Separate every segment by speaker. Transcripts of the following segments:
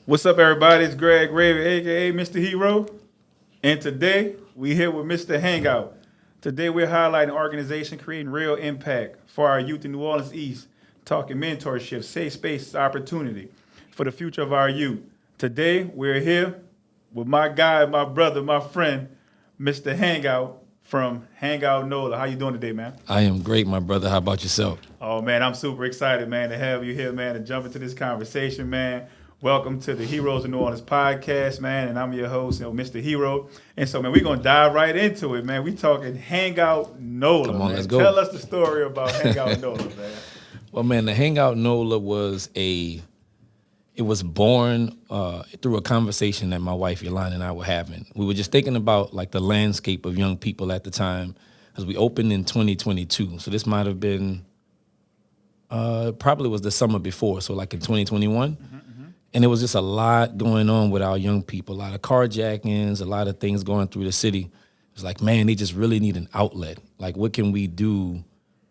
Speaker 1: What's up, everybody? It's Greg Raven, aka Mr. Hero, and today we here with Mr. Hangout. Today we're highlighting an organization creating real impact for our youth in New Orleans East, talking mentorship, safe space, opportunity for the future of our youth. Today we're here with my guy, my brother, my friend, Mr. Hangout from Hangout Nola. How you doing today, man?
Speaker 2: I am great, my brother. How about yourself?
Speaker 1: Oh man, I'm super excited, man, to have you here, man, to jump into this conversation, man. Welcome to the Heroes of New Orleans podcast, man, and I'm your host, Mr. Hero. And so, man, we're gonna dive right into it, man. We talking Hangout Nola.
Speaker 2: Come on,
Speaker 1: man.
Speaker 2: let's go.
Speaker 1: Tell us the story about Hangout Nola, man.
Speaker 2: Well, man, the Hangout Nola it was born through a conversation that my wife Yolanda and I were having. We were just thinking about like the landscape of young people at the time, as we opened in 2022. So this might have been probably was the summer before, so like in 2021. And it was just a lot going on with our young people, a lot of carjackings, a lot of things going through the city. It was like, man, they just really need an outlet. Like, what can we do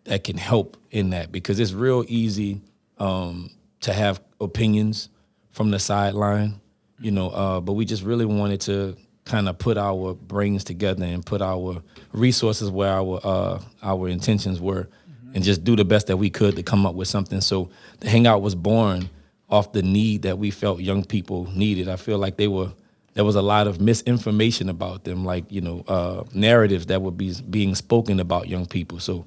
Speaker 2: that can help in that? Because it's real easy to have opinions from the sideline, but we just really wanted to kind of put our brains together and put our resources where our intentions were, and just do the best that we could to come up with something. So the Hangout was born off the need that we felt young people needed. I feel like there was a lot of misinformation about them, like, narratives that were being spoken about young people. So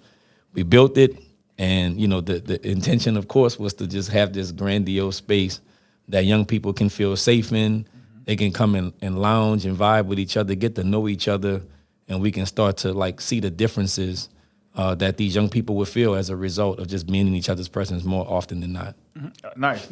Speaker 2: we built it, and, the intention, of course, was to just have this grandiose space that young people can feel safe in. They can come and lounge and vibe with each other, get to know each other, and we can start to, like, see the differences that these young people would feel as a result of just being in each other's presence more often than not.
Speaker 1: Nice.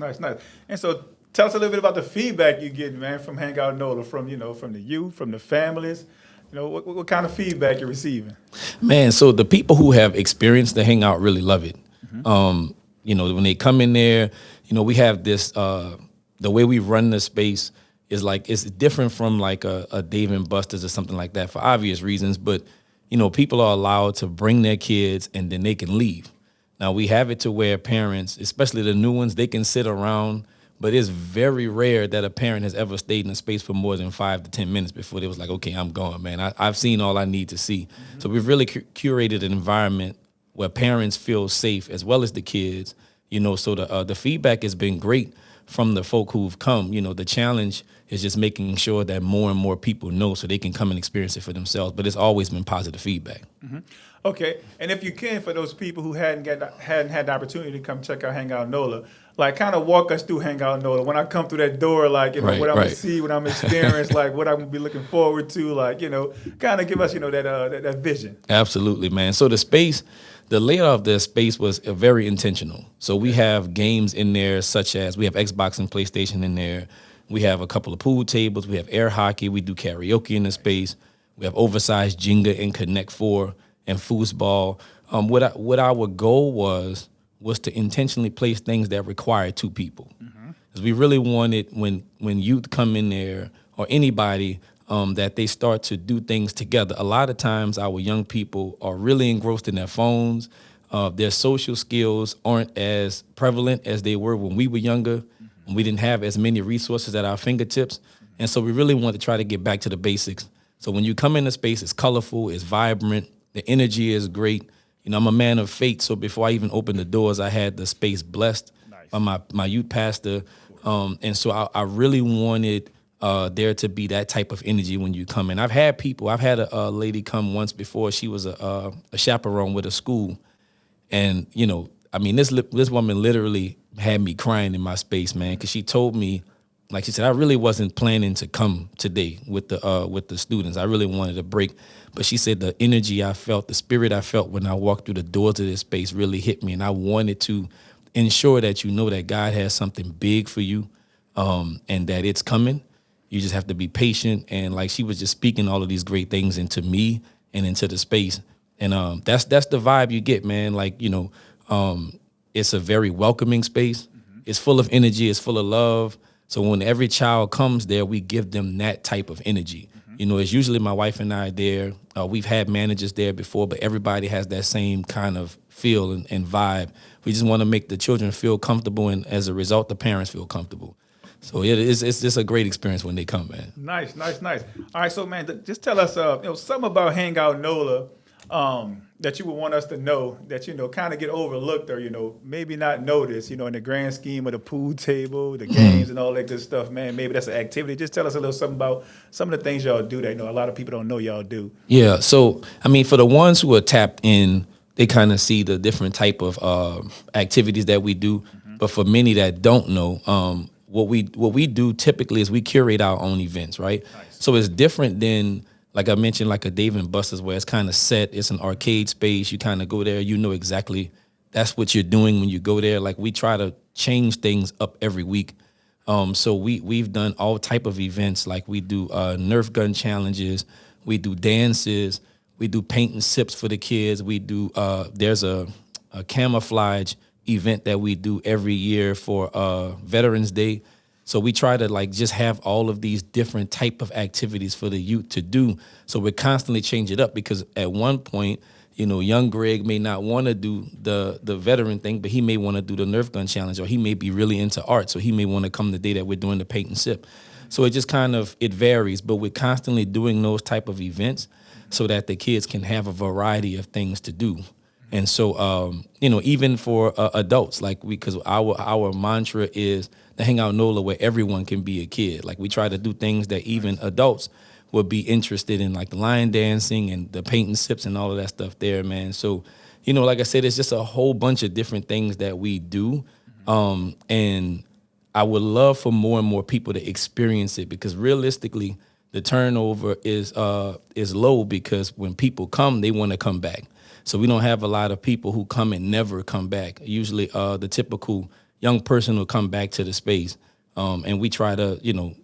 Speaker 1: And so tell us a little bit about the feedback you get, man, from Hangout Nola, from the youth, from the families. What kind of feedback you're receiving?
Speaker 2: Man, so the people who have experienced the Hangout really love it. When they come in there, we have this, the way we run the space is like, it's different from like a Dave and Buster's or something like that for obvious reasons, but people are allowed to bring their kids and then they can leave. Now, we have it to where parents, especially the new ones, they can sit around, but it's very rare that a parent has ever stayed in a space for more than 5 to 10 minutes before they was like, okay, I'm going, man. I've seen all I need to see. So we've really curated an environment where parents feel safe as well as the kids, so the feedback has been great from the folk who've come. The challenge is just making sure that more and more people know so they can come and experience it for themselves. But it's always been positive feedback.
Speaker 1: Okay, and if you can, for those people who hadn't had the opportunity to come check out Hangout Nola, like kind of walk us through Hangout Nola. When I come through that door, like what I'm gonna see, what I'm experiencing, like what I'm gonna be looking forward to, like kind of give us that vision.
Speaker 2: Absolutely, man. So the layout of the space was very intentional. So we have games in there such as we have Xbox and PlayStation in there. We have a couple of pool tables. We have air hockey. We do karaoke in the space. We have oversized Jenga and Connect Four and foosball. What our goal was to intentionally place things that require two people. Because we really wanted when youth come in there or anybody that they start to do things together. A lot of times our young people are really engrossed in their phones. Their social skills aren't as prevalent as they were when we were younger. And we didn't have as many resources at our fingertips. And so we really want to try to get back to the basics. So when you come in the space, it's colorful, it's vibrant, the energy is great. I'm a man of faith, so before I even opened the doors, I had the space blessed by my youth pastor. And so I really wanted there to be that type of energy when you come in. I've had a lady come once before. She was a chaperone with a school. And, this woman literally had me crying in my space, man, because she told me, like she said, I really wasn't planning to come today with the students. I really wanted a break. But she said the energy I felt, the spirit I felt when I walked through the doors of this space really hit me. And I wanted to ensure that that God has something big for you and that it's coming. You just have to be patient. And like she was just speaking all of these great things into me and into the space. And that's the vibe you get, man. Like, it's a very welcoming space. It's full of energy. It's full of love. So when every child comes there, we give them that type of energy. It's usually my wife and I there. We've had managers there before, but everybody has that same kind of feel and vibe. We just want to make the children feel comfortable, and as a result, the parents feel comfortable. So it's just a great experience when they come, man.
Speaker 1: Nice, nice, nice. All right, so man, just tell us, something about Hangout Nola, that you would want us to know that kind of get overlooked or maybe not noticed, in the grand scheme of the pool table, the games, and all that good stuff, man. Maybe that's an activity. Just tell us a little something about some of the things y'all do that a lot of people don't know y'all do.
Speaker 2: Yeah. So I mean, for the ones who are tapped in, they kind of see the different type of activities that we do. But for many that don't know, what we do typically is we curate our own events, right?
Speaker 1: Nice.
Speaker 2: So it's different than, like I mentioned, like a Dave and Buster's, where it's kind of set. It's an arcade space. You kind of go there. You know exactly that's what you're doing when you go there. Like, we try to change things up every week. So we've done all type of events. Like, we do Nerf gun challenges. We do dances. We do paint and sips for the kids. We do there's a camouflage event that we do every year for Veterans Day. So we try to like just have all of these different type of activities for the youth to do. So we constantly change it up, because at one point, young Greg may not want to do the veteran thing, but he may want to do the Nerf gun challenge, or he may be really into art. So he may want to come the day that we're doing the paint and sip. So it just kind of, it varies, but we're constantly doing those type of events so that the kids can have a variety of things to do. And so, even for adults, like because our mantra is the Hangout Nola, where everyone can be a kid. Like, we try to do things that even adults would be interested in, like the line dancing and the paint and sips and all of that stuff there, man. So, like I said, it's just a whole bunch of different things that we do. And I would love for more and more people to experience it, because realistically, the turnover is low, because when people come, they want to come back. So we don't have a lot of people who come and never come back. Usually the typical young person will come back to the space. And we try to,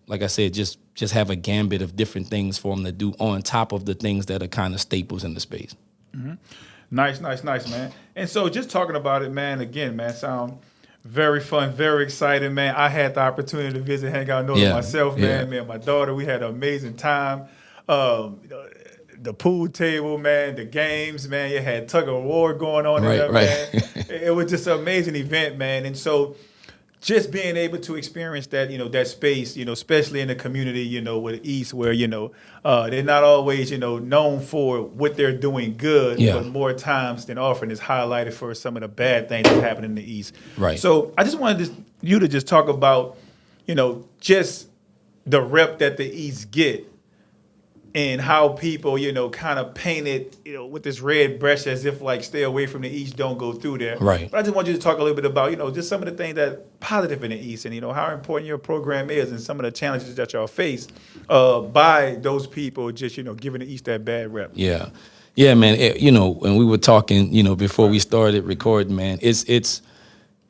Speaker 2: like I said, just have a gambit of different things for them to do on top of the things that are kind of staples in the space.
Speaker 1: Mm-hmm. Nice, man. And so just talking about it, man, again, man, sound very fun, very exciting, man. I had the opportunity to visit Hangout Nola myself, man. Me and my daughter, we had an amazing time. The pool table, man, the games, man. You had tug of war going on in there, man. It was just an amazing event, man. And so just being able to experience that, that space, especially in the community, with the East, where, they're not always, known for what they're doing good, but more times than often is highlighted for some of the bad things that happen in the East.
Speaker 2: Right.
Speaker 1: So I just wanted you to just talk about, just the rep that the East get, and how people, kind of paint it, with this red brush as if like stay away from the East, don't go through there.
Speaker 2: Right.
Speaker 1: But I just want you to talk a little bit about, just some of the things that positive in the East, and how important your program is, and some of the challenges that y'all face by those people just, giving the East that bad rep.
Speaker 2: Yeah, man. When we were talking, before we started recording, man, it's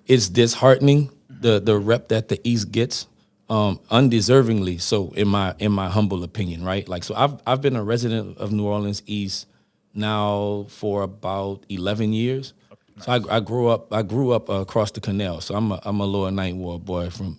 Speaker 2: disheartening the rep that the East gets. Undeservingly so, in my humble opinion, right? Like, so I've been a resident of New Orleans East now for about 11 years. Nice. So I grew up across the canal. So I'm a Lower Ninth Ward boy from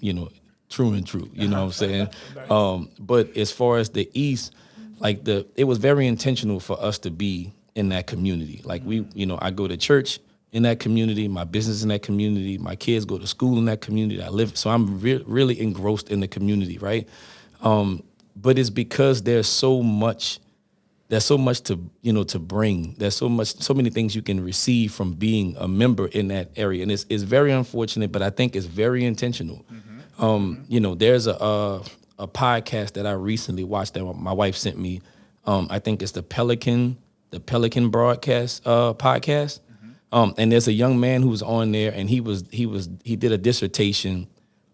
Speaker 2: true and true. You know what I'm saying? Nice. But as far as the East, like it was very intentional for us to be in that community. Like I go to church in that community, my business in that community, my kids go to school in that community. I live, so I'm really engrossed in the community, right? But it's because there's so much to to bring. There's so many things you can receive from being a member in that area, and it's very unfortunate, but I think it's very intentional. Mm-hmm. There's a podcast that I recently watched that my wife sent me. I think it's the Pelican broadcast podcast. And there's a young man who was on there, and he did a dissertation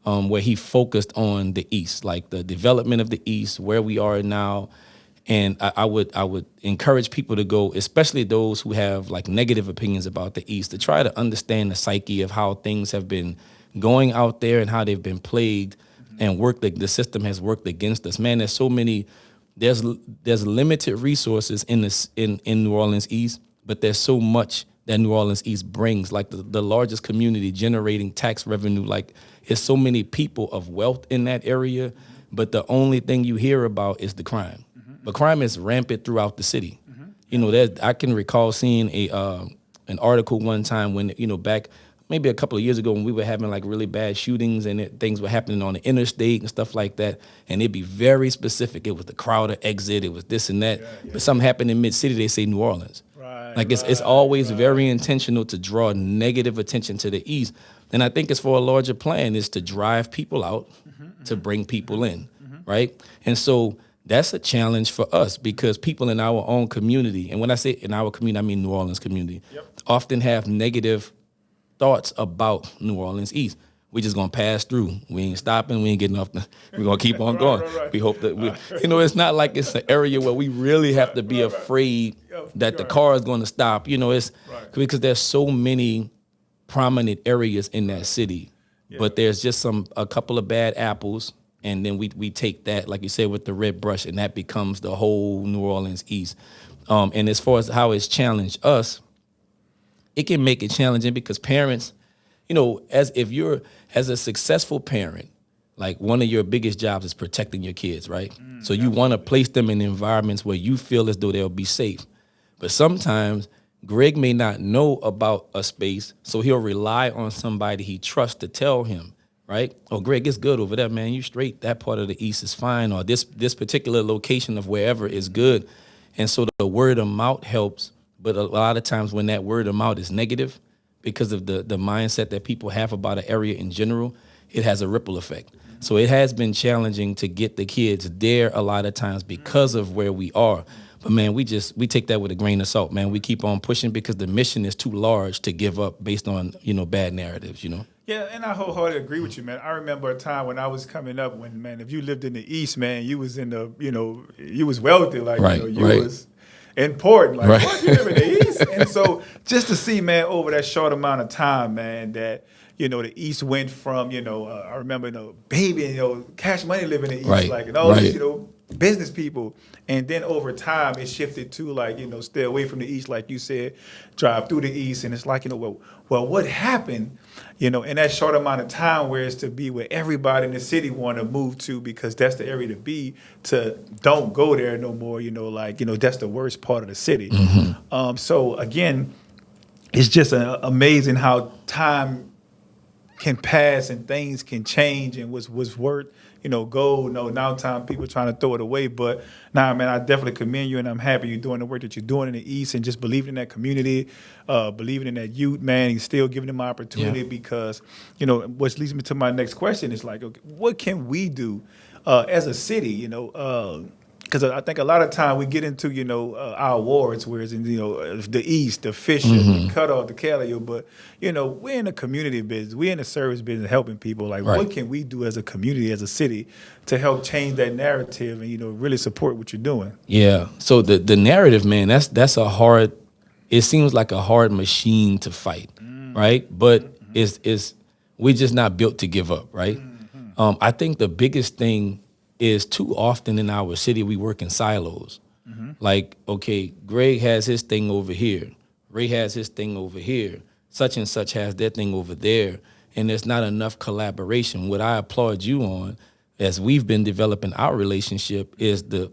Speaker 2: where he focused on the East, like the development of the East, where we are now. And I would encourage people to go, especially those who have like negative opinions about the East, to try to understand the psyche of how things have been going out there and how they've been plagued and the system has worked against us. Man, there's limited resources in New Orleans East, but there's so much that New Orleans East brings, like the largest community generating tax revenue. Like, there's so many people of wealth in that area, but the only thing you hear about is the crime. But crime is rampant throughout the city. I can recall seeing an article one time when, back maybe a couple of years ago when we were having like really bad shootings and things were happening on the interstate and stuff like that. And it'd be very specific. It was the Crowder exit. It was this and that. But something happened in mid-city, they say New Orleans. Like it's always very intentional to draw negative attention to the East. And I think it's for a larger plan is to drive people out, to bring people in, right? And so that's a challenge for us because people in our own community, and when I say in our community, I mean New Orleans community, often have negative thoughts about New Orleans East. We just gonna pass through. We ain't stopping. We ain't getting off. We're gonna keep on going. We hope that it's not like it's an area where we really have to be afraid that the car is gonna stop. It's because there's so many prominent areas in that city, but there's just a couple of bad apples, and then we take that, like you said, with the red brush, and that becomes the whole New Orleans East. And as far as how it's challenged us, it can make it challenging because parents, as a successful parent, like one of your biggest jobs is protecting your kids, right? So you want to place them in environments where you feel as though they'll be safe. But sometimes Greg may not know about a space, so he'll rely on somebody he trusts to tell him, right? Oh, Greg, it's good over there, man. You straight. That part of the East is fine, or this particular location of wherever is good. And so the word of mouth helps, but a lot of times when that word of mouth is negative, because of the mindset that people have about an area in general, it has a ripple effect. So it has been challenging to get the kids there a lot of times because of where we are. But man, we take that with a grain of salt, man. We keep on pushing because the mission is too large to give up based on, bad narratives,
Speaker 1: Yeah, and I wholeheartedly agree with you, man. I remember a time when I was coming up when, man, if you lived in the East, man, you was in the, you was wealthy, like, you was important. Like, what, you live in the East? And so just to see, man, over that short amount of time, man, that, the East went from, I remember, Baby and, Cash Money living in the East, like, and all these, business people. And then over time, it shifted to, like, stay away from the East, like you said, drive through the East. And it's like, well, what happened, in that short amount of time where it's to be where everybody in the city want to move to because that's the area to be, to don't go there no more, that's the worst part of the city. So, again, it's just amazing how time can pass and things can change and was worth, gold. Now time people trying to throw it away. But man, I definitely commend you and I'm happy you're doing the work that you're doing in the East and just believing in that community, believing in that youth, man, and still giving them opportunity because, which leads me to my next question is like, okay, what can we do as a city, because I think a lot of time we get into, our awards, whereas in, the East, the fishing, the cutoff, the calio, but, we're in a community business. We're in a service business helping people. Like, what can we do as a community, as a city, to help change that narrative and, really support what you're doing? Yeah.
Speaker 2: So the narrative, man, that's a hard, it seems like a hard machine to fight, right? But we're just not built to give up, right? I think the biggest thing is too often in our city, we work in silos. Like, okay, Greg has his thing over here. Ray has his thing over here. Such and such has their thing over there. And there's not enough collaboration. What I applaud you on, as we've been developing our relationship, is the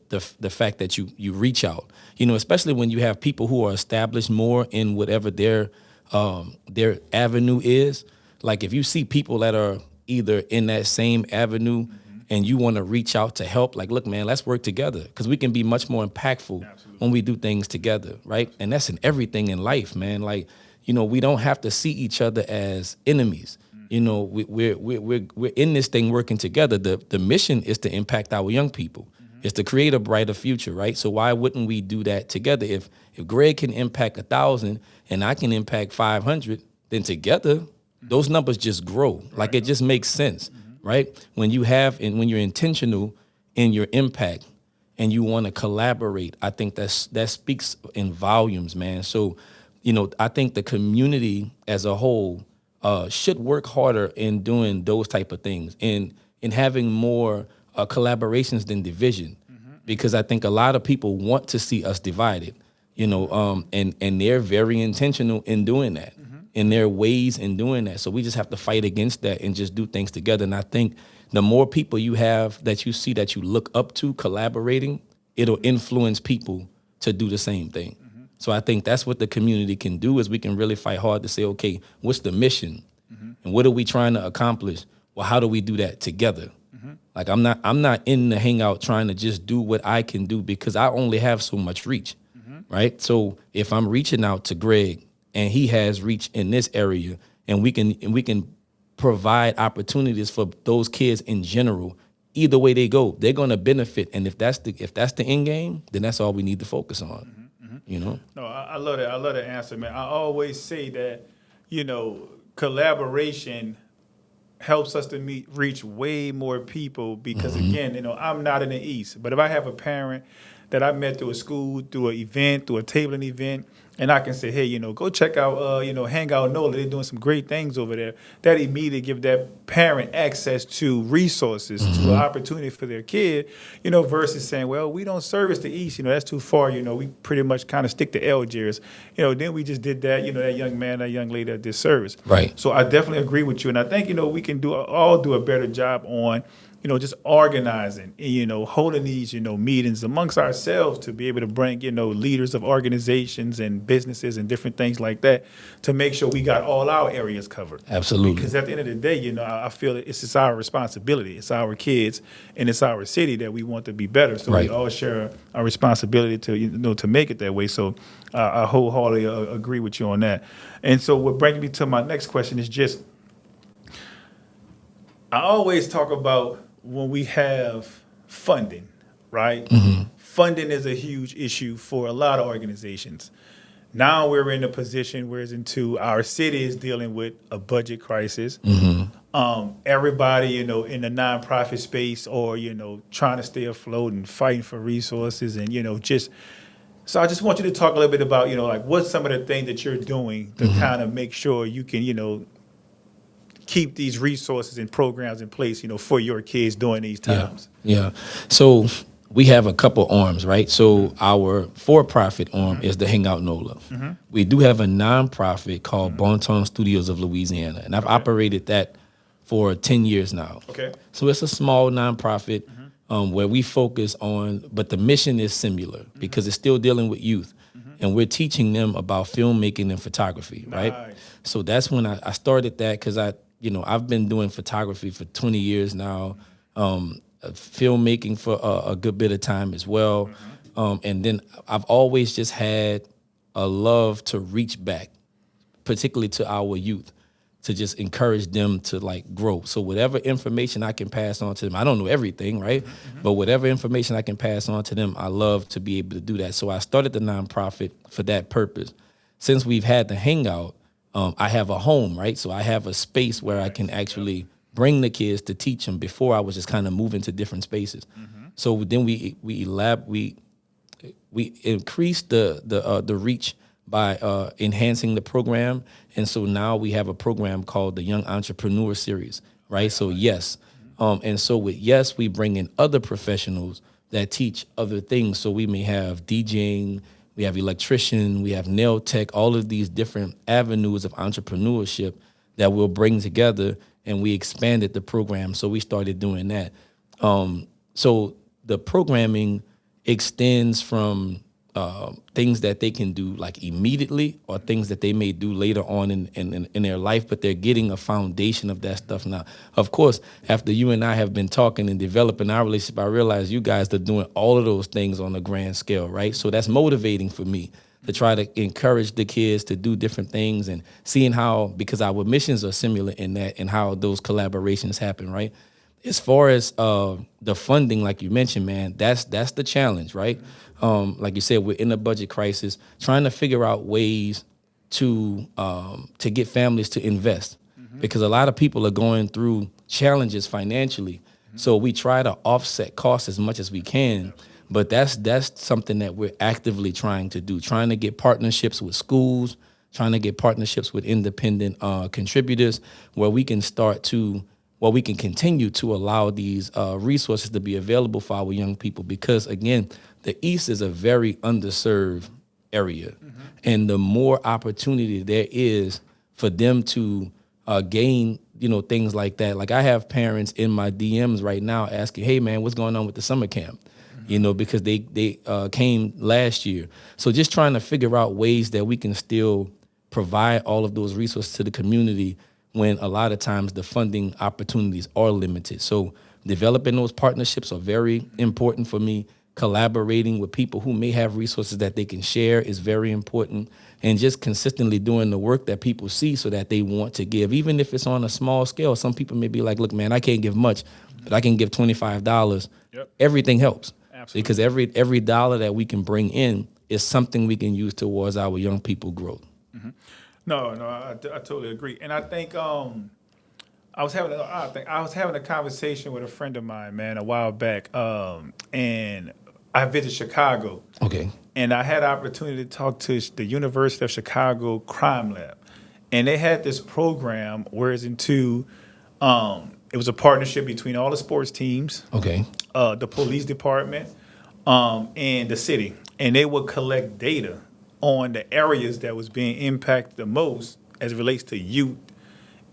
Speaker 2: fact that you reach out. Especially when you have people who are established more in whatever their avenue is. Like if you see people that are either in that same avenue and you want to reach out to help, like, look, man, let's work together because we can be much more impactful when we do things together, right? And that's in everything in life, man. Like, we don't have to see each other as enemies. We're in this thing working together. The mission is to impact our young people. It's to create a brighter future, right? So why wouldn't we do that together? If Greg can impact 1,000 and I can impact 500, then together those numbers just grow. Like it just makes sense. Right? When you're intentional in your impact and you want to collaborate, I think that speaks in volumes, man. So, I think the community as a whole should work harder in doing those type of things and in having more collaborations than division, because I think a lot of people want to see us divided, and they're very intentional in doing that. In their ways in doing that. So we just have to fight against that and just do things together. And I think the more people you have that you see that you look up to collaborating, it'll influence people to do the same thing. So I think that's what the community can do is we can really fight hard to say, okay, what's the mission? And what are we trying to accomplish? Well, how do we do that together? Like I'm not in the hangout trying to just do what I can do because I only have so much reach. Right? So if I'm reaching out to Greg and he has reach in this area and we can provide opportunities for those kids in general, either way they go, they're going to benefit. And if that's the end game, then that's all we need to focus on. You know?
Speaker 1: No, I love that. I love that answer, man. I always say that, collaboration helps us to reach way more people because, again, I'm not in the East. But if I have a parent that I met through a school, through an event, through a tabling event, and I can say, hey, go check out, Hangout Nola. They're doing some great things over there. That immediately give that parent access to resources, to an opportunity for their kid, versus saying, well, we don't service the East. That's too far. We pretty much kind of stick to Algiers. Then we just did that, that young man, that young lady, a disservice.
Speaker 2: Right.
Speaker 1: So I definitely agree with you. And I think, we can all do a better job on just organizing, holding these, meetings amongst ourselves to be able to bring, leaders of organizations and businesses and different things like that to make sure we got all our areas covered.
Speaker 2: Absolutely.
Speaker 1: Because at the end of the day, I feel it's just our responsibility. It's our kids and it's our city that we want to be better. So
Speaker 2: Right.
Speaker 1: we all share our responsibility to, to make it that way. So I wholeheartedly agree with you on that. And so what brings me to my next question is just, I always talk about when we have funding, right? Funding is a huge issue for a lot of organizations. Now we're in a position where our city is dealing with a budget crisis. Everybody, in the nonprofit space or, trying to stay afloat and fighting for resources and, so I just want you to talk a little bit about, like what's some of the things that you're doing to kind of make sure you can, keep these resources and programs in place, for your kids during these times.
Speaker 2: Yeah. So we have a couple arms, right? So our for-profit arm is the Hangout Nola. We do have a nonprofit called Bonton Studios of Louisiana, and I've operated that for 10 years now.
Speaker 1: Okay.
Speaker 2: So it's a small nonprofit where we focus on, but the mission is similar because it's still dealing with youth. And we're teaching them about filmmaking and photography, right?
Speaker 1: Nice.
Speaker 2: So that's when I started that because I've been doing photography for 20 years now, filmmaking for a good bit of time as well. And then I've always just had a love to reach back, particularly to our youth, to just encourage them to grow. So whatever information I can pass on to them, I don't know everything, right? But whatever information I can pass on to them, I love to be able to do that. So I started the nonprofit for that purpose. Since we've had the Hangout, I have a home, right? So I have a space where I can actually bring the kids to teach them. Before I was just kind of moving to different spaces. So then we increased the reach by enhancing the program, and so now we have a program called the Young Entrepreneur Series, right? So yes, and so with yes, we bring in other professionals that teach other things. So we may have DJing. We have electrician, we have nail tech, all of these different avenues of entrepreneurship that we'll bring together, and we expanded the program. So we started doing that. So the programming extends from things that they can do immediately or things that they may do later on in their life, but they're getting a foundation of that stuff now. Of course, after you and I have been talking and developing our relationship, I realize you guys are doing all of those things on a grand scale, right? So that's motivating for me to try to encourage the kids to do different things and seeing how, because our missions are similar in that and how those collaborations happen, right? As far as the funding, like you mentioned, man, that's the challenge, right? Like you said, we're in a budget crisis, trying to figure out ways to get families to invest, because a lot of people are going through challenges financially. So we try to offset costs as much as we can, but that's something that we're actively trying to do, trying to get partnerships with schools, trying to get partnerships with independent contributors where we can continue to allow these resources to be available for our young people, because again, the East is a very underserved area, and the more opportunity there is for them to gain, things like that. Like I have parents in my DMs right now asking, "Hey man, what's going on with the summer camp?" you know, because they came last year. So just trying to figure out ways that we can still provide all of those resources to the community when a lot of times the funding opportunities are limited. So developing those partnerships are very important for me. Collaborating with people who may have resources that they can share is very important. And just consistently doing the work that people see so that they want to give, even if it's on a small scale. Some people may be like, look, man, I can't give much, but I can give $25.
Speaker 1: Yep.
Speaker 2: Everything helps.
Speaker 1: Absolutely.
Speaker 2: Because every dollar that we can bring in is something we can use towards our young people growth.
Speaker 1: No, I totally agree. And I think I was having a conversation with a friend of mine, man, a while back, and I visited Chicago.
Speaker 2: Okay.
Speaker 1: And I had the opportunity to talk to the University of Chicago Crime Lab. And they had this program where it was a partnership between all the sports teams,
Speaker 2: Okay.
Speaker 1: the police department, and the city. And they would collect data on the areas that was being impacted the most as it relates to youth.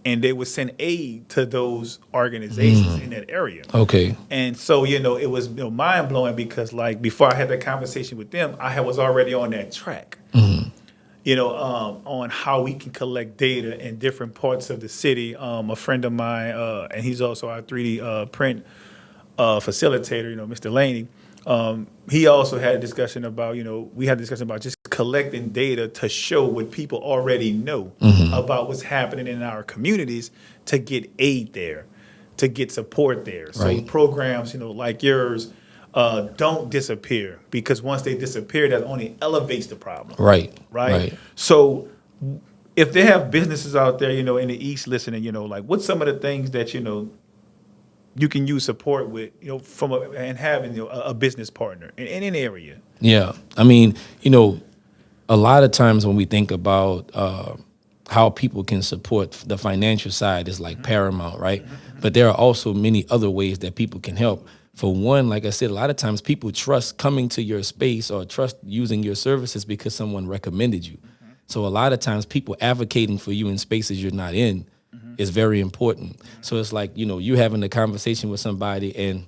Speaker 1: And they would send aid to those organizations in that area.
Speaker 2: Okay.
Speaker 1: And so, it was mind blowing because, like, before I had that conversation with them, I was already on that track, on how we can collect data in different parts of the city. A friend of mine, and he's also our 3D print facilitator, Mr. Laney. He also had a discussion about, we had a discussion about just collecting data to show what people already know about what's happening in our communities to get aid there, to get support there. So
Speaker 2: Right.
Speaker 1: programs, like yours, don't disappear because once they disappear, that only elevates the problem.
Speaker 2: Right.
Speaker 1: So if they have businesses out there, in the East listening, like what's some of the things that, you can use support with, and having a business partner in an area.
Speaker 2: Yeah. I mean, a lot of times when we think about how people can support the financial side is like paramount, right? But there are also many other ways that people can help. For one, like I said, a lot of times people trust coming to your space or trust using your services because someone recommended you. So a lot of times people advocating for you in spaces you're not in is very important. So it's like, you having a conversation with somebody and,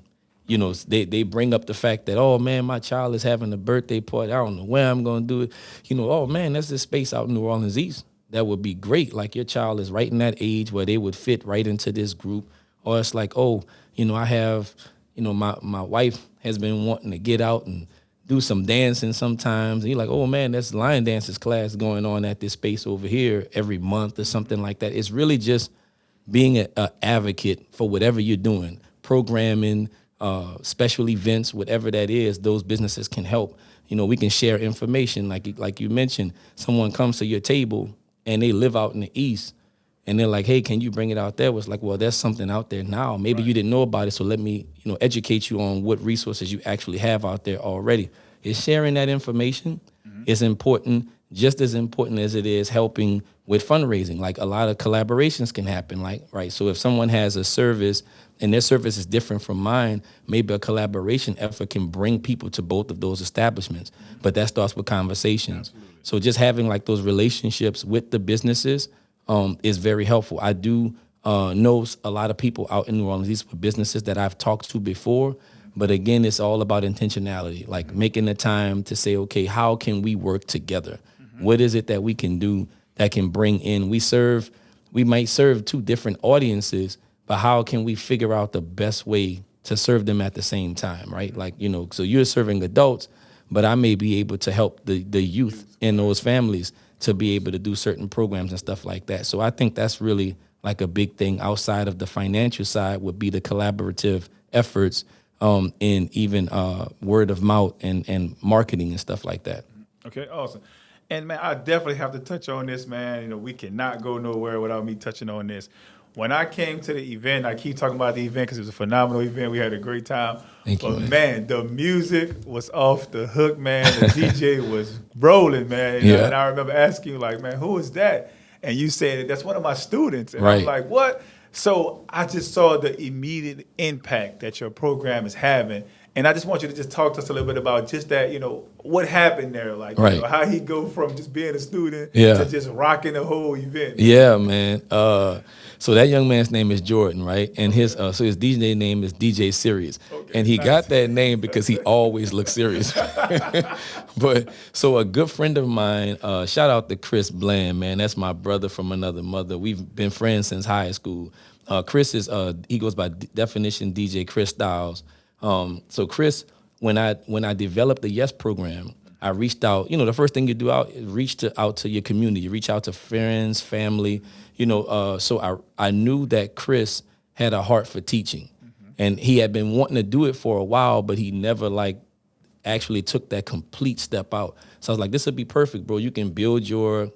Speaker 2: they bring up the fact that, oh, man, my child is having a birthday party. I don't know where I'm going to do it. Oh, man, that's this space out in New Orleans East. That would be great. Like your child is right in that age where they would fit right into this group. Or it's like, oh, I have, my wife has been wanting to get out and do some dancing sometimes. And you're like, oh, man, that's line dances class going on at this space over here every month or something like that. It's really just being an advocate for whatever you're doing, programming, special events, whatever that is, those businesses can help. We can share information. Like you mentioned, someone comes to your table and they live out in the East and they're like, hey, can you bring it out there? It's like, well, there's something out there now. Maybe you didn't know about it. So let me, educate you on what resources you actually have out there already. Is sharing that information is important, just as important as it is helping with fundraising. Like a lot of collaborations can happen, right? So if someone has a service and their service is different from mine, maybe a collaboration effort can bring people to both of those establishments. But that starts with conversations. Absolutely. So just having like those relationships with the businesses is very helpful. I do know a lot of people out in New Orleans, these were businesses that I've talked to before. But again, it's all about intentionality, like making the time to say, okay, how can we work together? What is it that we can do that can bring in? We might serve two different audiences, but how can we figure out the best way to serve them at the same time, right? Like, so you're serving adults, but I may be able to help the youth in those families to be able to do certain programs and stuff like that. So I think that's really like a big thing outside of the financial side would be the collaborative efforts and even word of mouth and marketing and stuff like that.
Speaker 1: Okay, awesome. And, man, I definitely have to touch on this, man. We cannot go nowhere without me touching on this. When I came to the event, I keep talking about the event because it was a phenomenal event. We had a great time.
Speaker 2: Thank you,
Speaker 1: man, the music was off the hook, man. The DJ was rolling, man.
Speaker 2: Yeah.
Speaker 1: And I remember asking you, like, man, who is that? And you said, that's one of my students. And
Speaker 2: Right.
Speaker 1: I'm like, what? So I just saw the immediate impact that your program is having. And I just want you to just talk to us a little bit about just that, what happened there, like
Speaker 2: Right.
Speaker 1: how he go from just being a student
Speaker 2: Yeah.
Speaker 1: to just rocking the whole event.
Speaker 2: Yeah, man. So that young man's name is Jordan, right? And his DJ name is DJ Serious.
Speaker 1: Okay,
Speaker 2: And he
Speaker 1: nice.
Speaker 2: got that name because he always looks serious. But so a good friend of mine, shout out to Chris Bland, man. That's my brother from another mother. We've been friends since high school. Chris is he goes by definition DJ Chris Styles. So Chris, when I developed the Yes program, I reached out. The first thing you do out is out to your community. You reach out to friends, family. So I knew that Chris had a heart for teaching, and he had been wanting to do it for a while, but he never actually took that complete step out. So I was like, this would be perfect, bro. You can build your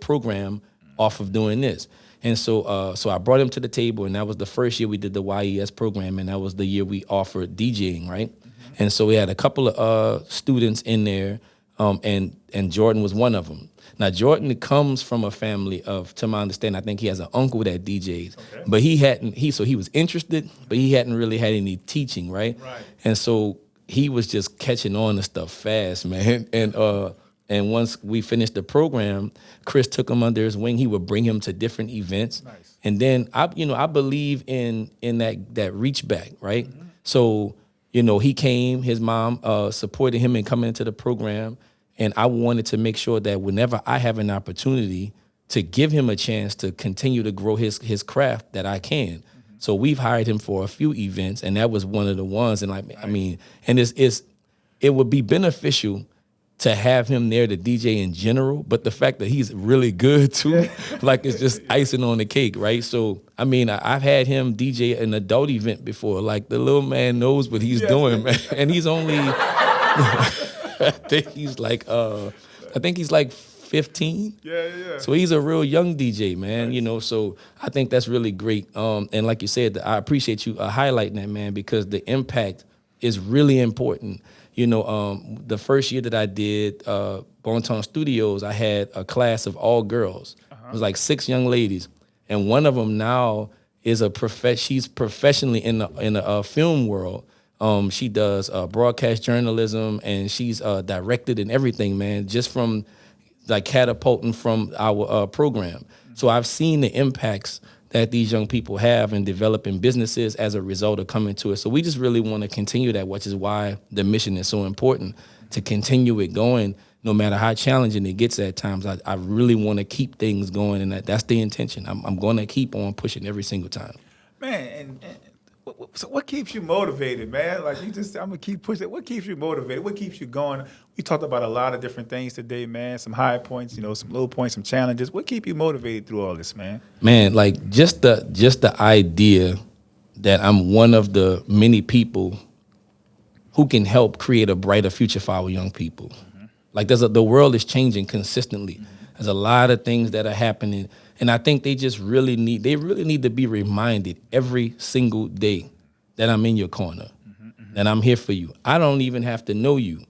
Speaker 2: program off of doing this. And so I brought him to the table, and that was the first year we did the YES program, and that was the year we offered DJing, right? And so we had a couple of students in there, and Jordan was one of them. Now, Jordan comes from a family of, to my understanding, I think he has an uncle that DJs, but he was interested, but he hadn't really had any teaching, right?
Speaker 1: Right.
Speaker 2: And so he was just catching on to stuff fast, man. And once we finished the program, Chris took him under his wing. He would bring him to different events.
Speaker 1: Nice.
Speaker 2: And then I believe in that reach back, right? Mm-hmm. So, he came, his mom supported him in coming into the program. And I wanted to make sure that whenever I have an opportunity to give him a chance to continue to grow his craft, that I can. Mm-hmm. So we've hired him for a few events, and that was one of the ones. And it would be beneficial to have him there to DJ in general, but the fact that he's really good too, it's just icing on the cake, right? So, I've had him DJ an adult event before. Like, the little man knows what he's doing, man. And he's only, I think he's like 15.
Speaker 1: Yeah.
Speaker 2: So he's a real young DJ, man, so I think that's really great. And like you said, I appreciate you highlighting that, man, because the impact is really important. The first year that I did Bonton Studios, I had a class of all girls. It was like 6 young ladies, and one of them now is she's professionally in the film world. She does broadcast journalism, and she's directed and everything, man, just from catapulting from our program. So I've seen the impacts that these young people have in developing businesses as a result of coming to it. So we just really want to continue that, which is why the mission is so important, to continue it going, no matter how challenging it gets at times. I really want to keep things going, and that's the intention. I'm going to keep on pushing every single time.
Speaker 1: Man, so what keeps you motivated, man? I'm gonna keep pushing. What keeps you motivated? What keeps you going? We talked about a lot of different things today, man. Some high points, some low points, some challenges. What keep you motivated through all this, man?
Speaker 2: Man, just the idea that I'm one of the many people who can help create a brighter future for our young people. Mm-hmm. The world is changing consistently. Mm-hmm. There's a lot of things that are happening. And I think they really need to be reminded every single day that I'm in your corner, that I'm here for you. I don't even have to know you,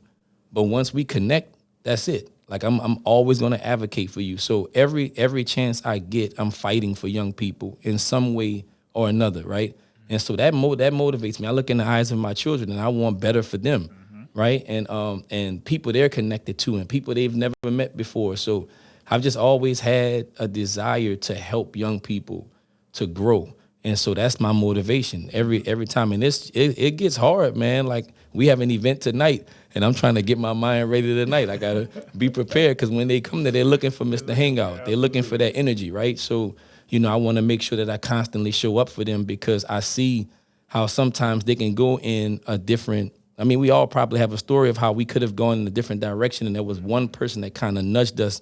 Speaker 2: but once we connect, that's it. I'm always going to advocate for you. So every chance I get, I'm fighting for young people in some way or another, right? And so that motivates me. I look in the eyes of my children, and I want better for them, right? And people they're connected to, and people they've never met before. So I've just always had a desire to help young people to grow. And so that's my motivation every time. And it gets hard, man. We have an event tonight, and I'm trying to get my mind ready tonight. I got to be prepared, because when they come there, they're looking for Mr. Hangout. They're looking for that energy, right? So, I want to make sure that I constantly show up for them, because I see how sometimes they can go in a different, we all probably have a story of how we could have gone in a different direction, and there was one person that kind of nudged us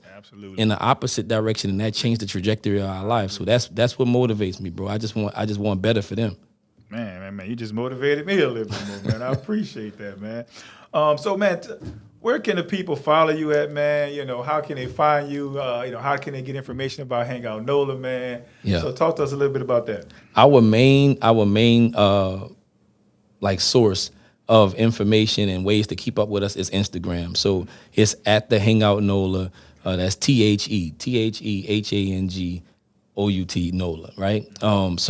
Speaker 2: in the opposite direction, and that changed the trajectory of our lives. So that's what motivates me, bro. I just want better for them.
Speaker 1: Man, you just motivated me a little bit more, man. I appreciate that, man. So, man, where can the people follow you at, man? How can they find you? How can they get information about Hangout Nola, man?
Speaker 2: Yeah.
Speaker 1: So talk to us a little bit about that.
Speaker 2: Our main source of information and ways to keep up with us is Instagram. So it's at the Hangout Nola. That's TheHangout Nola, right? And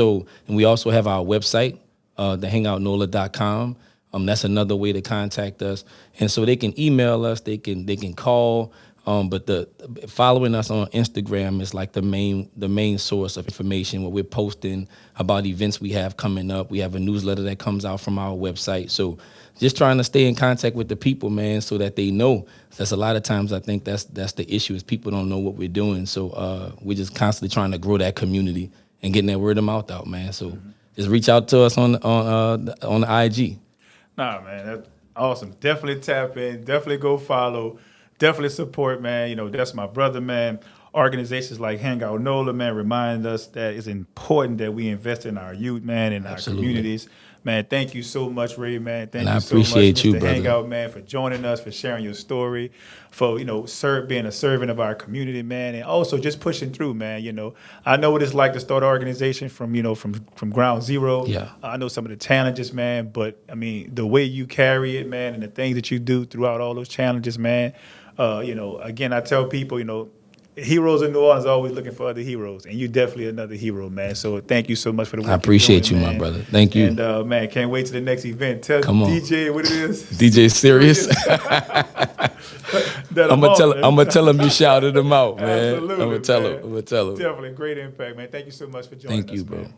Speaker 2: we also have our website, thehangoutnola.com. That's another way to contact us. And so they can email us, they can call. But the following us on Instagram is like the main source of information where we're posting about events we have coming up. We have a newsletter that comes out from our website. So just trying to stay in contact with the people, man, so that they know. That's a lot of times I think that's the issue is people don't know what we're doing. So we're just constantly trying to grow that community and getting that word of mouth out, man. So just reach out to us on the IG.
Speaker 1: Nah, man, that's awesome. Definitely tap in. Definitely go follow. Definitely support, man. You know, that's my brother, man. Organizations like Hangout Nola, man, remind us that it's important that we invest in our youth, man, in
Speaker 2: Absolutely.
Speaker 1: our communities. Man, thank you so much, Ray, man. Thank
Speaker 2: And I
Speaker 1: you so much,
Speaker 2: appreciate
Speaker 1: Mr.
Speaker 2: you, brother.
Speaker 1: Hangout, man, for joining us, for sharing your story, for, being a servant of our community, man, and also just pushing through, man. I know what it's like to start an organization from ground zero.
Speaker 2: Yeah.
Speaker 1: I know some of the challenges, man, but, I mean, the way you carry it, man, and the things that you do throughout all those challenges, man, again, I tell people, heroes in New Orleans are always looking for other heroes, and you definitely another hero, man. So thank you so much for the work.
Speaker 2: I appreciate
Speaker 1: you're
Speaker 2: you,
Speaker 1: doing,
Speaker 2: my
Speaker 1: man.
Speaker 2: brother. Thank you.
Speaker 1: And man, can't wait to the next event. Tell
Speaker 2: Come on.
Speaker 1: DJ what it is.
Speaker 2: DJ Serious.
Speaker 1: That
Speaker 2: I'm gonna tell him you shouted him out, man.
Speaker 1: Absolutely,
Speaker 2: I'm gonna tell
Speaker 1: man.
Speaker 2: him. I'm gonna tell him.
Speaker 1: Definitely great impact, man. Thank you so much for joining us.
Speaker 2: Thank you, bro.
Speaker 1: Man.